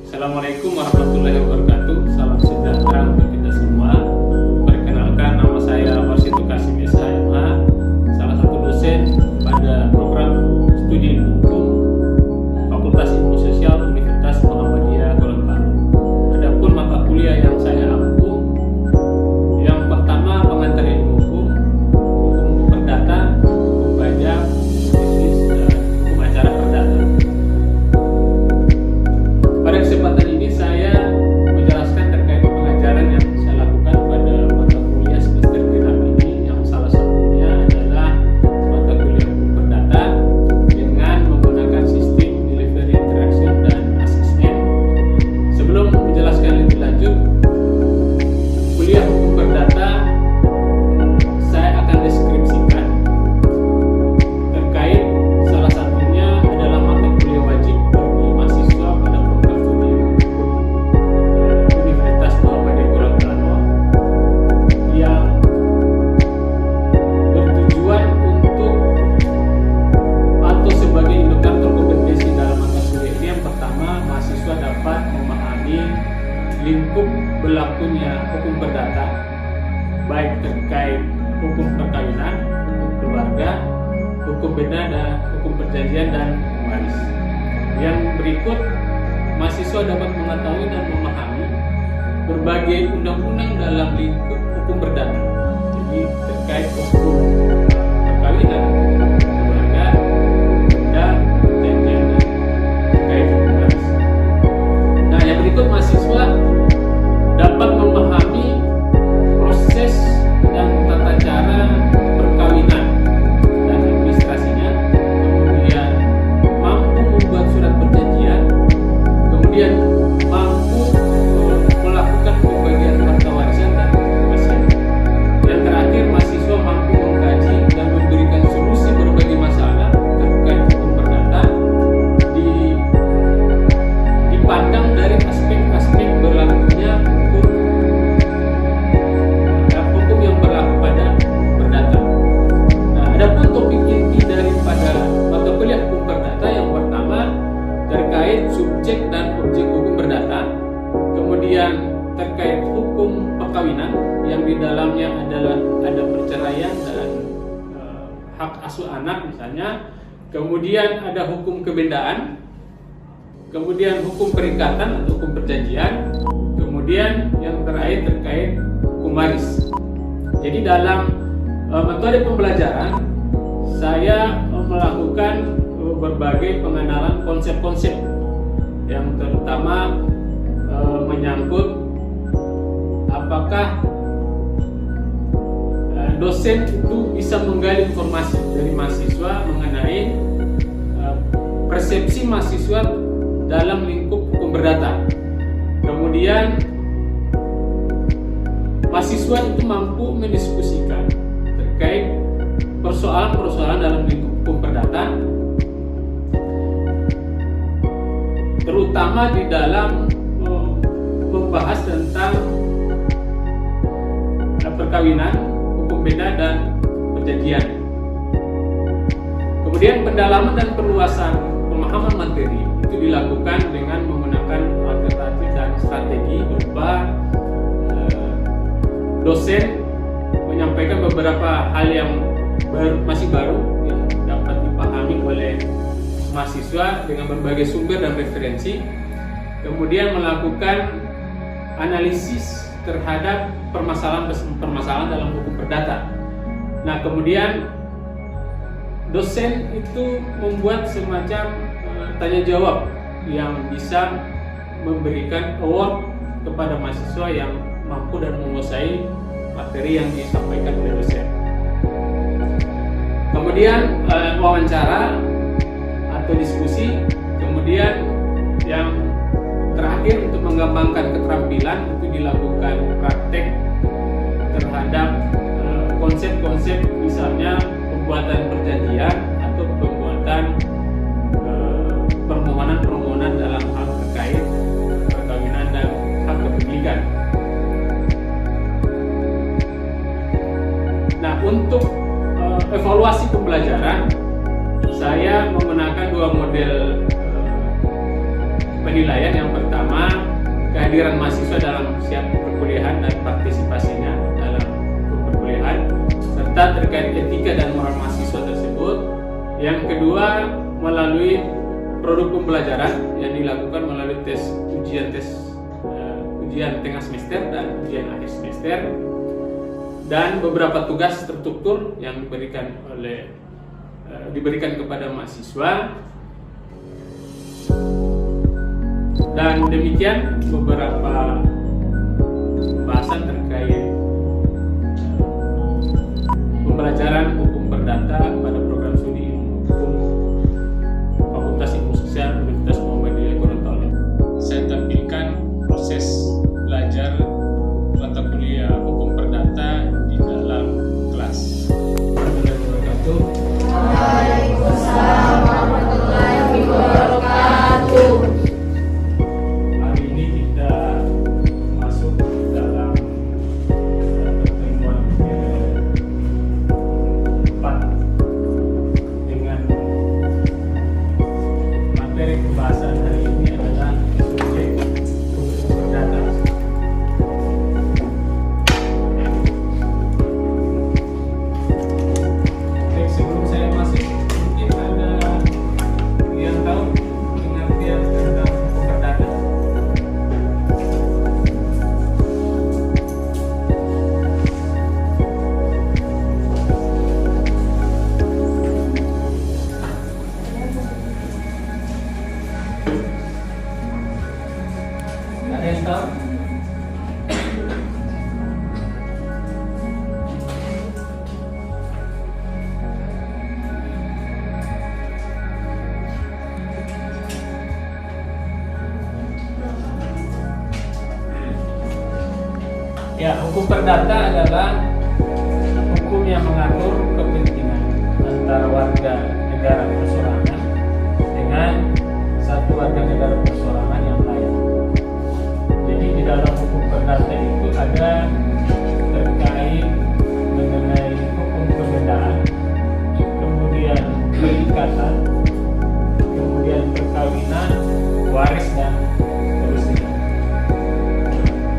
Assalamualaikum warahmatullahi wabarakatuh. Salam sejahtera untuk kita semua. Perkenalkan, nama saya Warsito Kasim SHMH, salah satu dosen pada program studi ilmu hukum Fakultas Ilmu Sosial Universitas Muhammadiyah Gorontalo. Adapun mata kuliah yang saya ampu, yang pertama pengantar ilmu hukum, hukum perdata, hukum pajak, bisnis, dan hukum acara perdata. Pada kesempatan ini saya menjelaskan terkait pengajaran yang saya lakukan pada mata kuliah semester genap ini, yang salah satunya adalah mata kuliah hukum perdata dengan menggunakan sistem delivery interaction dan asesmen. Sebelum menjelaskan lebih lanjut, kuliah hukum perdata saya akan deskripsikan terkait salah satunya adalah mata kuliah wajib bagi mahasiswa pada program studi hukum Universitas Muhammadiyah Gorontalo yang bertujuan untuk atau sebagai indikator kompetensi dalam mata kuliah ini. Yang pertama, mahasiswa dapat memahami lingkup berlakunya hukum perdata, baik terkait hukum perkawinan, hukum keluarga, hukum beda dan hukum perjanjian dan hukum waris. Yang berikut, mahasiswa dapat mengetahui dan memahami berbagai undang-undang dalam lingkup hukum perdata. Jadi terkait hukum perkawinan, keluarga, beda, perjanjian dan terkait hukum waris. Nah, yang berikut, mahasiswa dapat memahami proses dan tata cara perkawinan dan administrasinya, kemudian mampu membuat surat perjanjian, kemudian mampu melakukan pembagian harta warisan dan wasiat. Yang terakhir, mahasiswa mampu mengkaji dan memberikan solusi berbagai masalah terkait hukum perdata dipandang dari aspek-aspek berlakunya hukum yang berlaku pada perdata. Nah, adapun topik inti daripada mata kuliah hukum perdata yang pertama terkait subjek dan objek hukum perdata, kemudian terkait hukum perkawinan yang di dalamnya adalah ada perceraian dan hak asuh anak misalnya, kemudian ada hukum kebendaan, kemudian hukum perikatan atau hukum perjanjian, kemudian yang terakhir terkait hukum waris. Jadi dalam metode pembelajaran saya melakukan berbagai pengenalan konsep-konsep yang terutama menyangkut apakah dosen itu bisa menggali informasi dari mahasiswa mengenai persepsi mahasiswa dalam lingkup hukum perdata. Kemudian mahasiswa itu mampu mendiskusikan terkait persoalan-persoalan dalam lingkup hukum perdata, terutama di dalam membahas tentang perkawinan, hukum beda dan perjanjian. Kemudian pendalaman dan perluasan pemahaman materi itu dilakukan dengan menggunakan alternatif dan strategi berupa dosen menyampaikan beberapa hal yang masih baru yang dapat dipahami oleh mahasiswa dengan berbagai sumber dan referensi, kemudian melakukan analisis terhadap permasalahan dalam hukum perdata. Nah, kemudian dosen itu membuat semacam tanya jawab yang bisa memberikan award kepada mahasiswa yang mampu dan menguasai materi yang disampaikan oleh dosen. Kemudian wawancara atau diskusi, kemudian yang terakhir untuk mengembangkan keterampilan itu dilakukan praktek terhadap konsep-konsep misalnya pembuatan perjanjian atau pembuatan permohonan-permohonan dalam hal terkait perkawinan dan hak kepemilikan. Nah, untuk evaluasi pembelajaran saya menggunakan dua model penilaian. Yang pertama kehadiran mahasiswa dalam siap perkuliahan dan partisipasinya dalam perkuliahan, serta terkait etika dan moral mahasiswa tersebut. Yang kedua, melalui produk pembelajaran yang dilakukan melalui ujian tengah semester dan ujian akhir semester, dan beberapa tugas terstruktur yang diberikan kepada mahasiswa. Dan demikian beberapa pembahasan terkait pembelajaran hukum perdata pada program studi ilmu hukum Fakultas Ilmu Sosial Universitas Muhammadiyah Gorontalo. Saya tampilkan proses belajar mata kuliah hukum perdata di dalam kelas. Waalaikumsalam warahmatullahi wabarakatuh. Hari ini kita masuk dalam pertemuan keempat dengan materi pembahasan hari ini adalah subjek hukum perdata. Sebelum saya masuk, mungkin ada yang tahu pengertian tentang hukum perdata. Ada yang tahu? Ya, hukum perdata adalah hukum yang mengatur kepentingan antara warga negara persorangan dengan satu warga negara persorangan yang lain. Jadi di dalam hukum perdata itu ada terkait mengenai hukum perbedaan, kemudian perikatan, kemudian perkawinan, waris, dan seterusnya.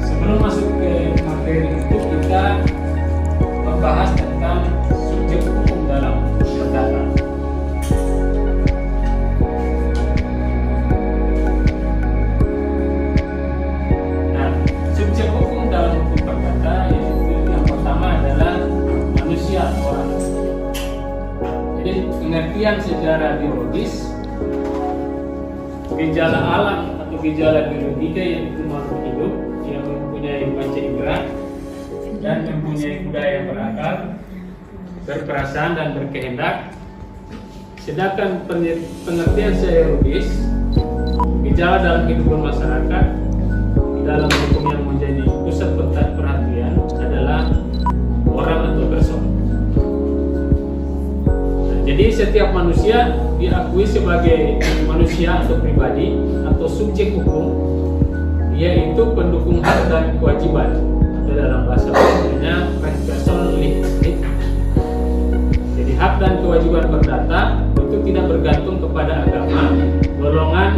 Sebelum masuk ke materi itu, kita membahas tentang subjek hukum dalam perdata. Nah, subjek hukum dalam hukum perdata yaitu yang pertama adalah manusia, orang. Jadi pengertian secara biologis, gejala alam atau gejala biologika yaitu makhluk hidup yang mempunyai panca indera dan mempunyai budaya yang berakal, berperasaan dan berkehendak. Sedangkan pengertian seologis, gejala dalam kehidupan masyarakat dalam hukum yang menjadi pusat perhatian adalah orang atau person. Nah, jadi setiap manusia diakui sebagai manusia atau pribadi atau subjek hukum, yaitu pendukung hak dan kewajiban, atau dalam bahasa Indonesia personally. Jadi hak dan kewajiban perdata itu tidak bergantung kepada agama, golongan,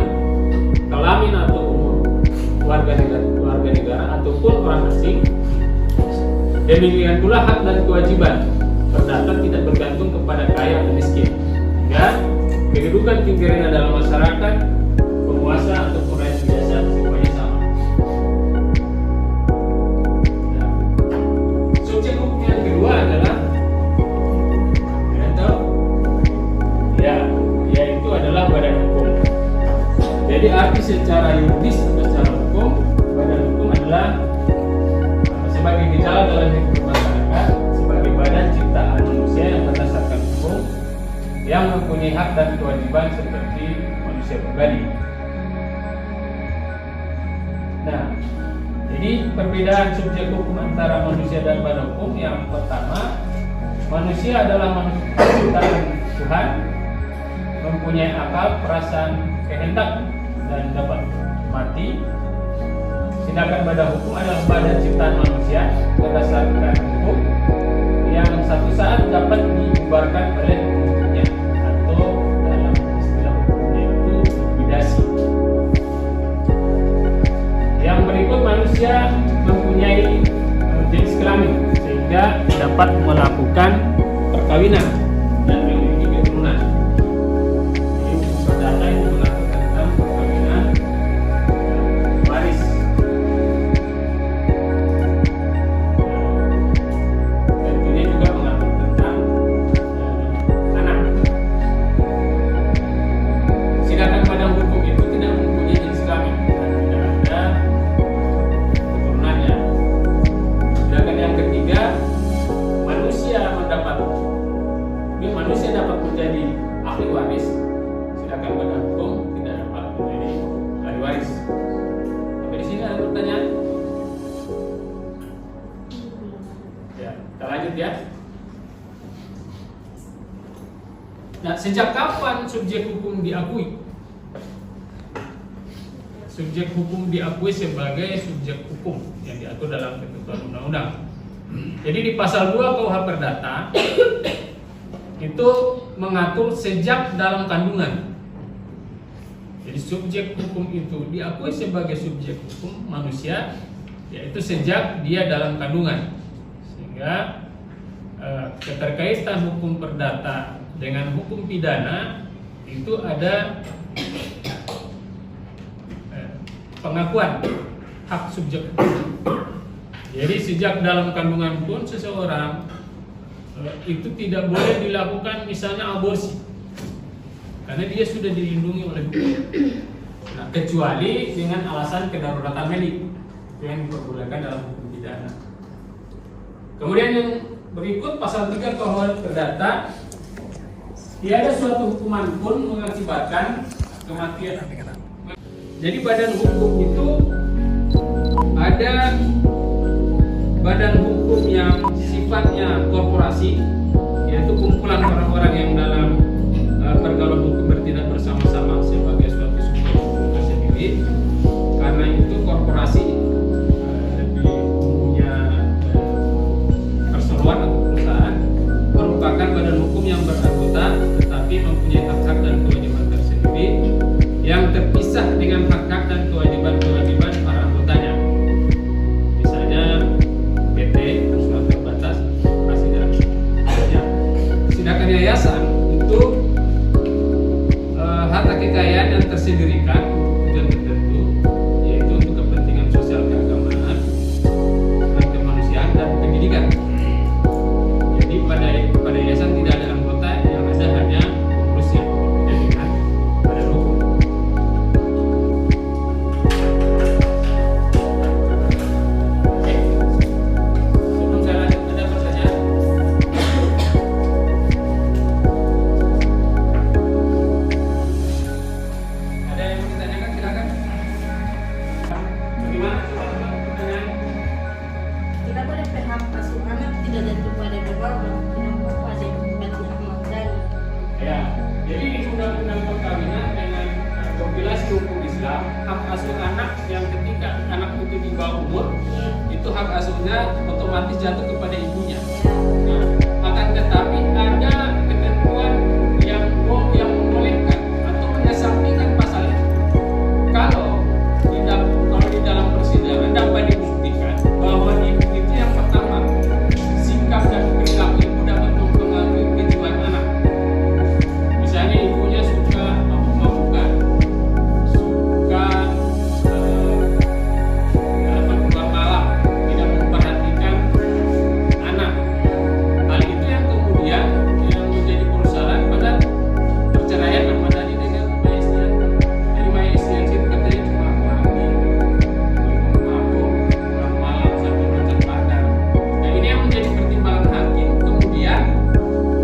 kelamin atau umur warga negara ataupun orang asing. Demikian pula hak dan kewajiban perdata tidak bergantung kepada kaya atau miskin. Ya, kedudukan tingginya dalam masyarakat, penguasa ataupun rakyat biasa semuanya sama. Nah, subjek hukum yang kedua adalah yaitu adalah badan hukum. Jadi arti secara yuridis atau secara hukum, badan hukum adalah sebagai gejala dalam hidup masyarakat, sebagai badan ciptaan manusia yang berdasarkan hukum, yang mempunyai hak dan kewajiban seperti manusia pribadi. Nah, jadi perbedaan subjek hukum antara manusia dan badan hukum, yang pertama, manusia adalah manusia ciptaan Tuhan, mempunyai akal, perasaan, kehendak, dan dapat mati. Sedangkan badan hukum adalah badan ciptaan manusia berdasarkan hukum yang satu saat dapat dibubarkan oleh pembentuknya, atau dalam istilah hukumnya itu likuidasi. Yang berikut dapat melakukan perkawinan dan memiliki keturunan. Jadi hukum perdata itu mengatur tentang perkawinan dan waris. Tentunya juga mengatur tentang anak. Sedangkan pada hukum itu tidak mempunyai jenis kelamin dan tidak ada keturunannya. Sedangkan yang ketiga, manusia dapat menjadi ahli waris, sedangkan pada hukum tidak dapat menjadi ahli waris. Sampai di sini ada pertanyaan? Ya, kita lanjut ya. Nah, sejak kapan subjek hukum diakui? Subjek hukum diakui sebagai subjek hukum yang diatur dalam ketentuan undang-undang. Jadi di pasal 2 KUH Perdata itu mengatur sejak dalam kandungan. Jadi subjek hukum itu diakui sebagai subjek hukum manusia, yaitu sejak dia dalam kandungan. Sehingga keterkaitan hukum perdata dengan hukum pidana itu ada pengakuan hak subjek. Jadi sejak dalam kandungan pun seseorang itu tidak boleh dilakukan misalnya aborsi, karena dia sudah dilindungi oleh hukum. Nah, kecuali dengan alasan kedaruratan medik, itu yang diperbolehkan dalam hukum pidana. Kemudian yang berikut pasal 3 KUH Perdata, tiada suatu hukuman pun mengakibatkan kematian. Jadi badan hukum itu ada badan hukum yang sifatnya korporasi, yaitu kumpulan orang-orang yang dalam pergaulan hukum bertindak bersama-sama sebagai suatu subjek hukum tersendiri. Karena itu korporasi lebih punya perseroan atau perusahaan merupakan badan hukum yang beranggota tetapi mempunyai hak-hak dan kewajiban tersendiri yang terpisah dengan hak-hak dan kewajiban-kewajiban para anggotanya. Misalnya PT, personal terbatas, operasi dan sebagainya. Sedangkan yayasan itu harta kekayaan yang tersendirikan untuk tujuan tertentu, yaitu untuk kepentingan sosial keagamaan, kemanusiaan dan pendidikan. Jadi pada yayasan tidak ada anggota, yang ada hanya pengurus yang berbeda dengan badan hukum. Oke. Sebelum saya lanjut, ada pertanyaan? Ada yang mau ditanyakan? Silakan. Bagaimana coba pertanyaan? Kita boleh hak asuh anak tidak jatuh pada beberapa tidak pada bagi Ahmad Dhani. Ya, jadi di undang-undang perkawinan dengan kompilasi hukum Islam, hak asuh anak yang ketika anak itu di bawah umur, itu hak asuhnya otomatis jatuh kepada ibunya. Nah, akan tetapi ada ketentuan yang membolehkan atau mengesampingkan pasal itu. Kalau di dalam persidangan dapat dibuktikan bahwa ibu itu yang pertama, sikap dan perilaku ibu dapat mempengaruhi kejiwaan anak. Misalnya ibunya suka mabuk-mabukan, suka keluar malam, tidak memperhatikan anak. Hal itu yang kemudian yang menjadi persoalan pada perceraian Ahmad Dhani dengan Maya Estianty. Jadi Maya Estianty itu katanya cuma mandi, mabuk, pulang malam sampai loncat pagar. Nah, ini yang menjadi pertimbangan hakim. Kemudian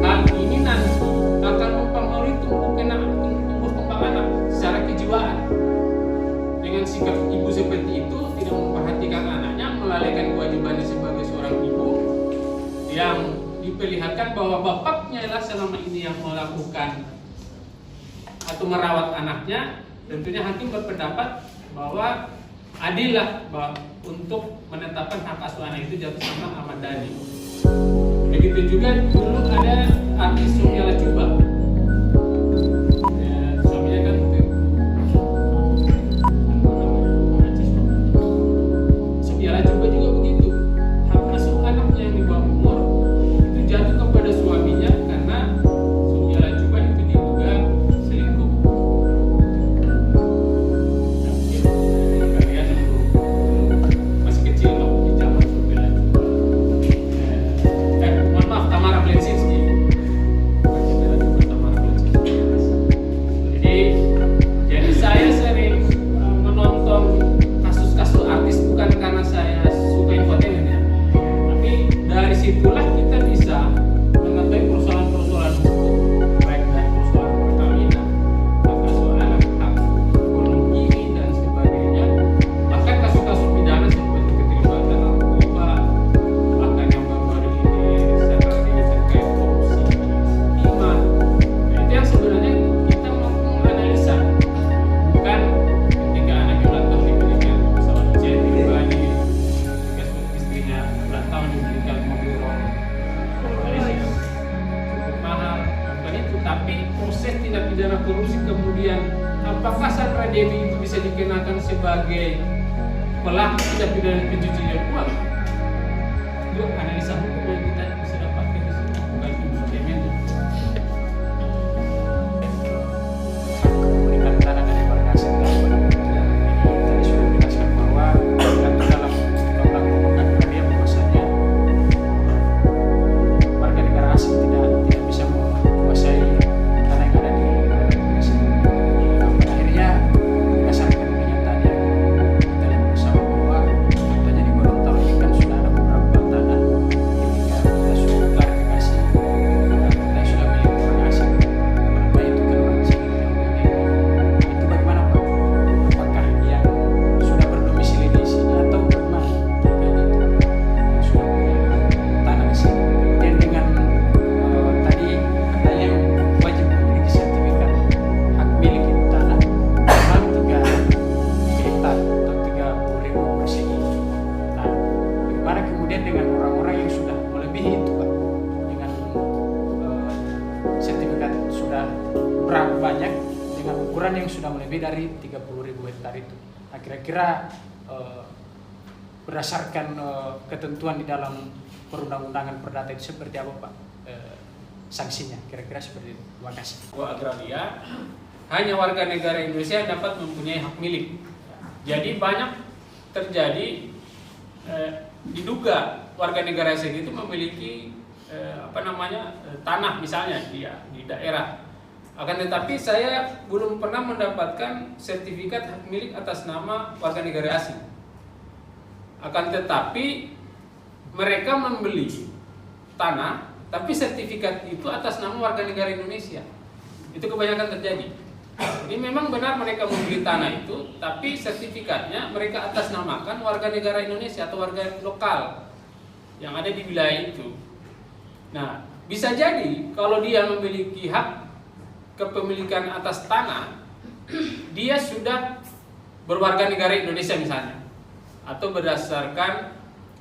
hal ini nanti akan mempengaruhi tumbuh kembang anak secara kejiwaan. Dengan sikap ibu seperti itu, tidak memperhatikan anaknya, melalaikan kewajibannya sebagai seorang ibu, yang diperlihatkan bahwa bapaknya lah selama ini yang melakukan atau merawat anaknya. Tentunya hakim berpendapat bahwa adil lah untuk menetapkan hak asuh anak itu jatuh sama Ahmad Dhani. Begitu juga dulu ada artis Sophia Latjuba. Ya, suaminya kan Sophia Latjuba juga begitu. Hak asuh anaknya yang di bawah umur sebagai pelaku tindak pidana pencucian uang, itu analisa hukum yang kita bisa dapatkan di sini, bukan suplemen. Kepemilikan tanah dari warga asing tadi sudah dijelaskan bahwa tergantung dalam undang-undang pokok agraria bahwasanya warga negara asing tidak bisa menguasai tanah yang ada di Indonesia. Akhirnya berdasarkan kenyataan yang kita lihat bersama bahwa contohnya di Gorontalo ini kan sudah ada beberapa tanah ketika kita sudah klarifikasi kita sudah milik orang asing. Kenapa itu kan orang asing yang memiliki? Itu bagaimana Pak? Apakah yang sudah berdomisili di sini atau bagaimana terkait itu yang sudah punya tanah di sini? Dan dengan tadi katanya yang wajib memiliki sertifikat hak milik itu tanah memang 3 hektar atau 30.000 persegi. Nah, bagaimana kemudian dengan orang-orang yang sudah melebihi itu Pak? Dengan sertifikat sudah berapa banyak dengan ukuran yang sudah melebihi dari 30.000 hektar itu. Nah, kira-kira berdasarkan ketentuan di dalam perundang-undangan perdata itu seperti apa Pak sanksinya? Kira-kira seperti itu. Terima kasih. Bahwa agraria hanya warga negara Indonesia yang dapat mempunyai hak milik. Jadi banyak terjadi diduga warga negara asing itu memiliki tanah misalnya di daerah. Akan tetapi saya belum pernah mendapatkan sertifikat hak milik atas nama warga negara asing. Akan tetapi mereka membeli tanah, tapi sertifikat itu atas nama warga negara Indonesia. Itu kebanyakan terjadi. Jadi memang benar mereka membeli tanah itu, tapi sertifikatnya mereka atas namakan warga negara Indonesia atau warga lokal yang ada di wilayah itu. Nah, bisa jadi kalau dia memiliki hak kepemilikan atas tanah, dia sudah berwarga negara Indonesia misalnya, atau berdasarkan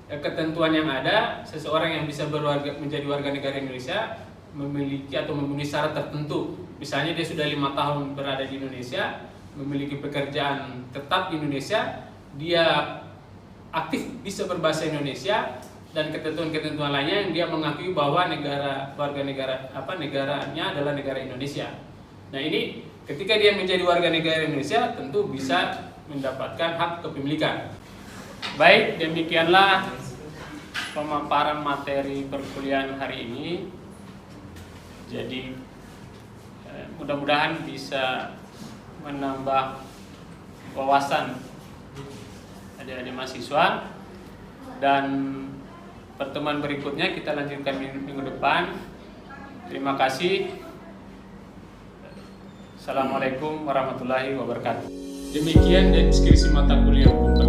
ketentuan yang ada, seseorang yang bisa menjadi warga negara Indonesia memiliki atau memenuhi syarat tertentu. Misalnya dia sudah 5 tahun berada di Indonesia, memiliki pekerjaan tetap di Indonesia, dia aktif bisa berbahasa Indonesia, dan ketentuan-ketentuan lainnya yang dia mengakui bahwa negaranya adalah negara Indonesia. Nah, ini ketika dia menjadi warga negara Indonesia tentu bisa mendapatkan hak kepemilikan. Baik, demikianlah pemaparan materi perkuliahan hari ini. Jadi mudah-mudahan bisa menambah wawasan adik-adik mahasiswa, dan pertemuan berikutnya kita lanjutkan minggu depan. Terima kasih. Assalamualaikum warahmatullahi wabarakatuh. Demikian deskripsi mata kuliah hukum